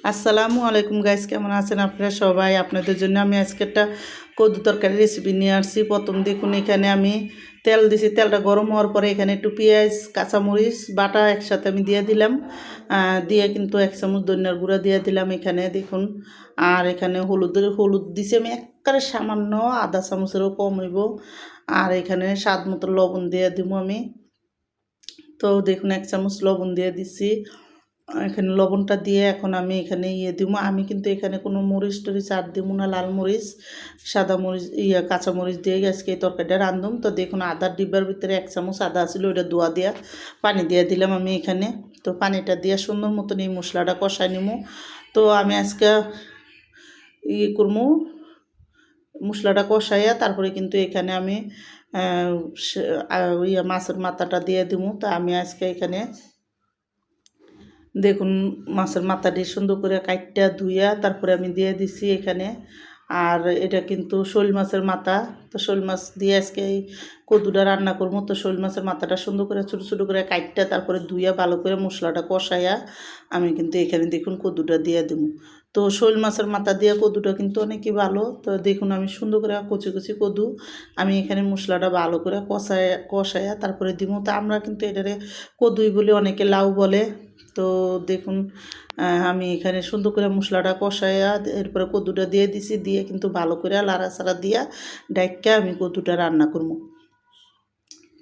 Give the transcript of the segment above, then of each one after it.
আসসালামু আলাইকুম গাইস, কেমন আছেন আপনারা সবাই? আপনাদের জন্য আমি আজকে একটা কদু তরকারি রেসিপি নিয়ে আসছি। প্রথম দেখুন, এখানে আমি তেল দিছি। তেলটা গরম হওয়ার পরে এখানে একটু পেঁয়াজ, কাঁচামরিচ বাটা একসাথে আমি দিয়ে দিলাম। দিয়ে কিন্তু 1 চামচ ধনিয়ার গুঁড়া দিয়ে দিলাম এখানে দেখুন। আর এখানে হলুদ দিছি আমি একেবারে সামান্য, আধা চামচেরও কম হইব। আর এখানে স্বাদ মতো লবণ দিয়ে দিব আমি। তো দেখুন 1 চামচ লবণ দিয়ে দিছি। এখানে লবণটা দিয়ে এখন আমি এখানে দিব। আমি কিন্তু এখানে কোনো মরিচ টরিচ আর দিব না, লাল মরিচ, সাদা মরিচ, কাঁচা মরিচ দিয়ে আজকে এই তরকারিটা রান্ধুম। তো দেখুন আদার ডিব্বার ভিতরে 1 চামচ আদা ছিল, ওইটা ধোয়া দিয়া পানি দিয়ে দিলাম আমি এখানে। তো পানিটা দিয়ে সুন্দর মতন এই মশলাটা কষাই নিমু। তো আমি আজকে করবো, মশলাটা কষাইয়া তারপরে কিন্তু এখানে আমি মাছের মাথাটা দিয়ে দিব। তো আমি আজকে এখানে দেখুন মাছের মাথাটি সুন্দর করে কাইটটা ধুইয়া তারপরে আমি দিয়ে দিছি এখানে। আর এটা কিন্তু শোল মাছের মাথা। তো শোল মাছ দিয়ে আজকে এই কদুটা রান্না করবো। তো শোল মাছের মাথাটা সুন্দর করে ছোটো ছোটো করে কাইটটা তারপরে ধুইয়া ভালো করে মশলাটা কষাইয়া আমি কিন্তু এখানে দেখুন কদুটা দিয়ে দেবো। তো শোল মাছের মাথা দিয়ে কদুটা কিন্তু অনেকই ভালো। তো দেখুন আমি সুন্দর করে কচি কচি কদু আমি এখানে মশলাটা ভালো করে কষাইয়া তারপরে দিব। তো আমরা কিন্তু এটারে কদুই বলে, অনেকে লাউ বলে। তো দেখুন আমি এখানে সুন্দর করে মশলাটা কষাইয়া এরপরে কদুটা দিয়ে দিছি। দিয়ে কিন্তু ভালো করে লাড়াচাড়া দিয়া ডাইক্কা আমি কদুটা রান্না করবো।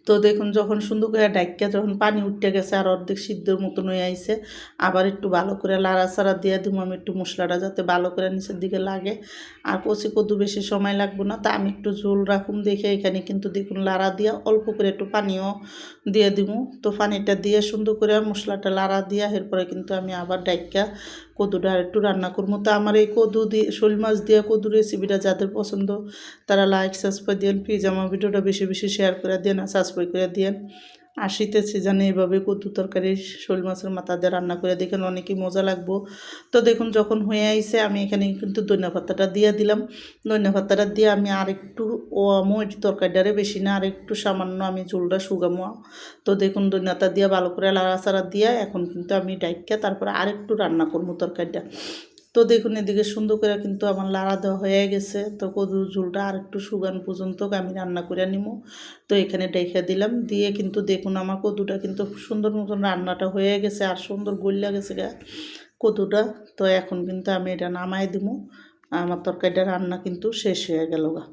তো দেখুন যখন সুন্দর করে ডাইক্কা যখন পানি উঠে গেছে আর অর্ধেক সিদ্ধর মতন হয়ে আইছে, আবার একটু ভালো করে লাড়াচাড়া দিয়ে দিব আমি একটু মশলাটা যাতে ভালো করে নিচের দিকে লাগে। আর কচি কদু বেশি সময় লাগবে না। তা আমি একটু ঝোল রাখুন দেখে এখানে কিন্তু দেখুন লাড়া দিয়া অল্প করে একটু পানিও দিয়ে দিব। তো পানিটা দিয়ে সুন্দর করে মশলাটা লাড়া দিয়া এরপরে কিন্তু আমি আবার ডাইক্কা কদুটা আর একটু রান্না করবো। তো আমার এই কদু দিয়ে শোল মাছ দিয়ে কদু রেসিপিটা যাদের পছন্দ তারা লাইক সাবস্ক্রাইব দিন। প্লিজ আমার ভিডিওটা বেশি বেশি শেয়ার করে দিন আর সাবস্ক্রাইব করে দিন। আর শীতের সিজনে এইভাবে কদু তরকারি শোল মাছের মাথা দিয়ে রান্না করে দেখেন, অনেকই মজা লাগবো। তো দেখুন যখন হয়ে আইছে আমি এখানে কিন্তু ধনিয়া পাতাটা দিয়ে দিলাম। ধনিয়া পাতাটা দিয়ে আমি আরেকটু তরকারিটারে বেশি না, আরেকটু সামান্য আমি ঝোলটা শুকামো। তো দেখুন ধনিয়াটা দিয়ে ভালো করে লাড়াচাড়া দিয়ে এখন কিন্তু আমি ডাইক্কা তারপরে আরেকটু রান্না করবো তরকারিটা। তো দেখুন এদিকে সুন্দর করে কিন্তু আমার লাড়া দেওয়া হয়ে গেছে। তো কদুর ঝোলটা আর একটু শুকান পর্যন্ত আমি রান্না করে নিব। তো এখানে ডেকে দিলাম দিয়ে কিন্তু দেখুন আমার কদুটা কিন্তু সুন্দর মতন রান্নাটা হয়ে গেছে আর সুন্দর গলিয়া গেছে কদুটা। তো এখন কিন্তু আমি এটা নামাই দিব। আমার তরকারিটা রান্না কিন্তু শেষ হয়ে গেল গা।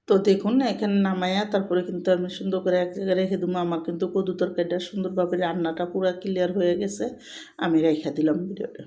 তো দেখুন এখানে নামাইয়া তারপরে কিন্তু আমি সুন্দর করে এক জায়গায় রেখে দেবো। আমার কিন্তু কদু তরকারিটা সুন্দরভাবে রান্নাটা পুরো ক্লিয়ার হয়ে গেছে। আমি রেখে দিলাম ভিডিওটা।